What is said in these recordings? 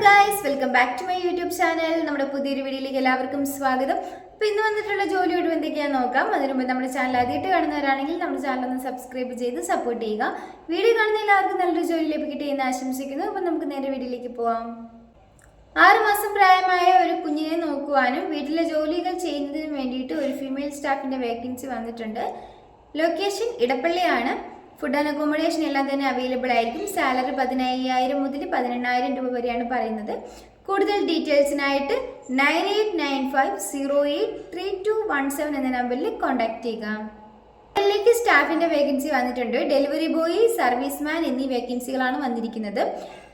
Guys, welcome back to my YouTube channel. നമ്മുടെ പുതിയൊരു വീഡിയോയിലേക്ക് എല്ലാവർക്കും സ്വാഗതം. അപ്പോൾ ഇന്ന് വന്നിട്ടുള്ള ജോലിയോട് എന്തൊക്കെയാണെന്ന് നോക്കാം. അതിനു മുമ്പ് നമ്മുടെ ചാനൽ ആദ്യമായിട്ട് കാണുന്നവരാണെങ്കിൽ നമ്മുടെ ചാനൽ ഒന്ന് സബ്സ്ക്രൈബ് ചെയ്ത് സപ്പോർട്ട് ചെയ്യുക. വീഡിയോ കാണുന്ന എല്ലാവർക്കും നല്ലൊരു ജോലി ലഭിക്കട്ടെ എന്ന് ആശംസിക്കുന്നു. അപ്പോൾ നമുക്ക് നേരെ വീഡിയോയിലേക്ക് പോവാം. 6 മാസം പ്രായമായ ഒരു കുഞ്ഞിനെ നോക്കുവാനും വീട്ടിലെ ജോലികൾ ചെയ്യുന്നതിനും വേണ്ടിയിട്ട് ഒരു ഫീമെയിൽ സ്റ്റാഫിൻ്റെ വേക്കൻസി വന്നിട്ടുണ്ട്. ലൊക്കേഷൻ ഇടപ്പള്ളിയാണ്. ഫുഡ് ആൻഡ് അക്കോമഡേഷൻ എല്ലാം തന്നെ അവൈലബിൾ ആയിരിക്കും. സാലറി 15,000 മുതൽ 18,000 രൂപ വരെയാണ് പറയുന്നത്. കൂടുതൽ ഡീറ്റെയിൽസിനായിട്ട് 9895083217 എന്ന നമ്പറിൽ കോൺടാക്ട് ചെയ്യുക. ിലേക്ക് സ്റ്റാഫിന്റെ വേക്കൻസി വന്നിട്ടുണ്ട്. ഡെലിവറി ബോയ്, സർവീസ്മാൻ എന്നീ വേക്കൻസികളാണ് വന്നിരിക്കുന്നത്.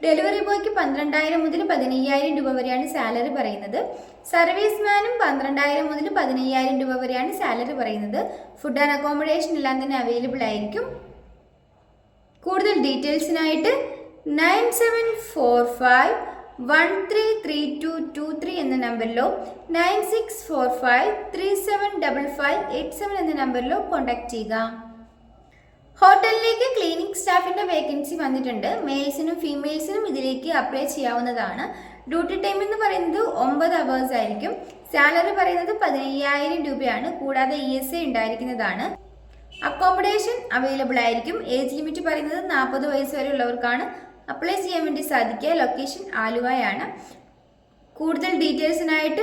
ഡെലിവറി ബോയ്ക്ക് 12,000 മുതൽ 15,000 രൂപ വരെയാണ് സാലറി പറയുന്നത്. സർവീസ്മാനും 12,000 മുതൽ 15,000 രൂപ വരെയാണ് സാലറി പറയുന്നത്. ഫുഡ് ആൻഡ് അക്കോമഡേഷൻ എല്ലാം തന്നെ അവൈലബിൾ ആയിരിക്കും. കൂടുതൽ ഡീറ്റെയിൽസിനായിട്ട് 9745133223 എന്ന നമ്പറിലോ 9645375587 എന്ന നമ്പറിലോ കോൺടാക്ട് ചെയ്യുക. ഹോട്ടലിലേക്ക് ക്ലീനിങ് സ്റ്റാഫിന്റെ വേക്കൻസി വന്നിട്ടുണ്ട്. മെയിൽസിനും ഫീമെയിൽസിനും ഇതിലേക്ക് അപ്ലൈ ചെയ്യാവുന്നതാണ്. ഡ്യൂട്ടി ടൈം എന്ന് പറയുന്നത് 9 hours ആയിരിക്കും. സാലറി പറയുന്നത് 15,000 രൂപയാണ്. കൂടാതെ ESA ഉണ്ടായിരിക്കുന്നതാണ്. അക്കോമഡേഷൻ അവൈലബിൾ ആയിരിക്കും. ഏജ് ലിമിറ്റ് പറയുന്നത് 40 വയസ്സ് വരെ ഉള്ളവർക്കാണ് അപ്ലൈ ചെയ്യാൻ വേണ്ടി സാധിക്കുക. ലൊക്കേഷൻ ആലുവയാണ്. കൂടുതൽ ഡീറ്റെയിൽസിനായിട്ട്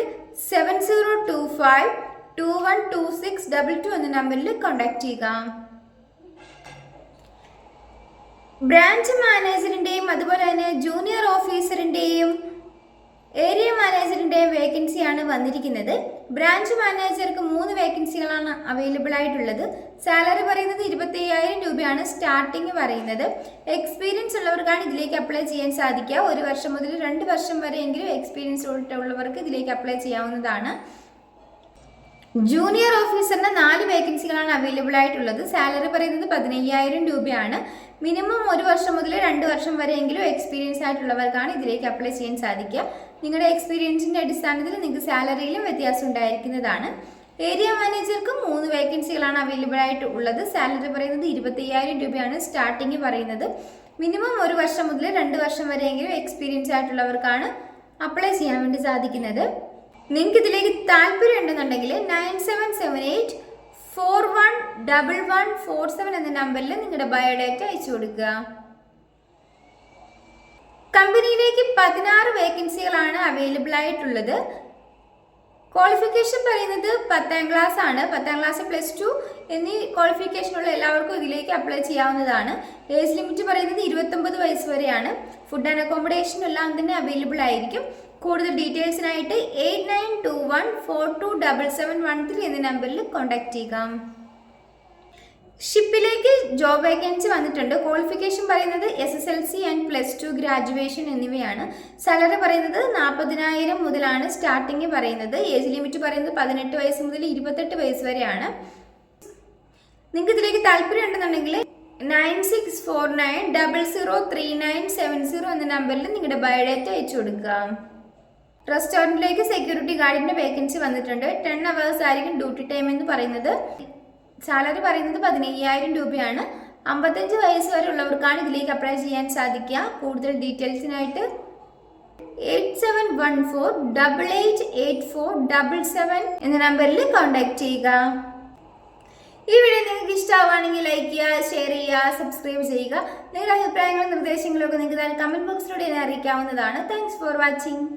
7025212622 എന്ന നമ്പറിൽ കോൺടാക്ട് ചെയ്യുക. ബ്രാഞ്ച് മാനേജറിന്റെയും അതുപോലെ തന്നെ ജൂനിയർ ഓഫീസറിന്റെയും ഏരിയ മാനേജറിന്റെയും വേക്കൻസിയാണ് വന്നിരിക്കുന്നത്. ബ്രാഞ്ച് മാനേജർക്ക് 3 വേക്കൻസികളാണ് അവൈലബിൾ ആയിട്ടുള്ളത്. സാലറി പറയുന്നത് 25,000 രൂപയാണ് സ്റ്റാർട്ടിങ് പറയുന്നത്. എക്സ്പീരിയൻസ് ഉള്ളവർക്കാണ് ഇതിലേക്ക് അപ്ലൈ ചെയ്യാൻ സാധിക്കുക. 1 വർഷം മുതൽ 2 വർഷം വരെയെങ്കിലും എക്സ്പീരിയൻസ് ഉള്ളവർക്ക് ഇതിലേക്ക് അപ്ലൈ ചെയ്യാവുന്നതാണ്. ജൂനിയർ ഓഫീസറിന് 4 വേക്കൻസികളാണ് അവൈലബിൾ ആയിട്ടുള്ളത്. സാലറി പറയുന്നത് 15,000 രൂപയാണ്. മിനിമം 1 വർഷം മുതൽ 2 വർഷം വരെയെങ്കിലും എക്സ്പീരിയൻസ് ആയിട്ടുള്ളവർക്കാണ് ഇതിലേക്ക് അപ്ലൈ ചെയ്യാൻ സാധിക്കുക. നിങ്ങളുടെ എക്സ്പീരിയൻസിന്റെ അടിസ്ഥാനത്തിൽ നിങ്ങൾക്ക് സാലറിയിലും വ്യത്യാസം ഉണ്ടായിരിക്കുന്നതാണ്. ഏരിയ മാനേജർക്ക് 3 വേക്കൻസികളാണ് അവൈലബിൾ ആയിട്ട് ഉള്ളത്. സാലറി പറയുന്നത് 25,000 രൂപയാണ് സ്റ്റാർട്ടിങ് പറയുന്നത്. മിനിമം 1 വർഷം മുതൽ 2 വർഷം വരെയെങ്കിലും എക്സ്പീരിയൻസ് ആയിട്ടുള്ളവർക്കാണ് അപ്ലൈ ചെയ്യാൻ വേണ്ടി സാധിക്കുന്നത്. നിങ്ങൾക്ക് ഇതിലേക്ക് താല്പര്യം ഉണ്ടെന്നുണ്ടെങ്കിൽ 9778411147 എന്ന നമ്പറിൽ നിങ്ങളുടെ ബയോഡാറ്റ അയച്ചു കൊടുക്കുക. കമ്പനിയിലേക്ക് 16 വേക്കൻസികളാണ് അവൈലബിൾ ആയിട്ടുള്ളത്. ക്വാളിഫിക്കേഷൻ പറയുന്നത് 10ാം ക്ലാസ് ആണ്. 10ാം ക്ലാസ് +2 എന്നീ ക്വാളിഫിക്കേഷനുള്ള എല്ലാവർക്കും ഇതിലേക്ക് അപ്ലൈ ചെയ്യാവുന്നതാണ്. ഏജ് ലിമിറ്റ് പറയുന്നത് 29 വയസ്സ് വരെയാണ്. ഫുഡ് ആൻഡ് അക്കോമഡേഷൻ എല്ലാം തന്നെ അവൈലബിൾ ആയിരിക്കും. കൂടുതൽ ഡീറ്റെയിൽസിനായിട്ട് 8921427713 എന്ന നമ്പറിൽ കോൺടാക്ട് ചെയ്യുക. ഷിപ്പിലേക്ക് ജോബ് വേക്കൻസി വന്നിട്ടുണ്ട്. ക്വാളിഫിക്കേഷൻ പറയുന്നത് SSLC ആൻഡ് +2 ഗ്രാജുവേഷൻ എന്നിവയാണ്. സാലറി പറയുന്നത് 40,000 മുതലാണ് സ്റ്റാർട്ടിങ് പറയുന്നത്. ഏജ് ലിമിറ്റ് പറയുന്നത് 18 വയസ്സ് മുതൽ 28 വയസ്സ് വരെയാണ്. നിങ്ങൾക്ക് ഇതിലേക്ക് താല്പര്യം ഉണ്ടെന്നുണ്ടെങ്കിൽ 9649003970 എന്ന നമ്പറിൽ നിങ്ങളുടെ ബയോഡാറ്റ അയച്ചു കൊടുക്കുക. റെസ്റ്റോറൻറ്റിലേക്ക് സെക്യൂരിറ്റി ഗാർഡിന്റെ വേക്കൻസി വന്നിട്ടുണ്ട്. 10 hours ആയിരിക്കും ഡ്യൂട്ടി ടൈം എന്ന് പറയുന്നത്. സാലറി പറയുന്നത് 15,000 രൂപയാണ്. 55 വയസ്സ് വരെ ഉള്ളവർക്കാണ് ഇതിലേക്ക് അപ്ലൈ ചെയ്യാൻ സാധിക്കുക. കൂടുതൽ ഡീറ്റെയിൽസിനായിട്ട് 8714888477 എന്ന നമ്പറിൽ കോൺടാക്ട് ചെയ്യുക. ഈ വീഡിയോ നിങ്ങൾക്ക് ഇഷ്ടമാവുകയാണെങ്കിൽ ലൈക്ക് ചെയ്യുക, ഷെയർ ചെയ്യുക, സബ്സ്ക്രൈബ് ചെയ്യുക. നിങ്ങളുടെ അഭിപ്രായങ്ങളും നിർദ്ദേശങ്ങളും ഒക്കെ നിങ്ങൾക്ക് കമന്റ് ബോക്സിലൂടെ എന്നെ അറിയിക്കാവുന്നതാണ്. Thanks for watching.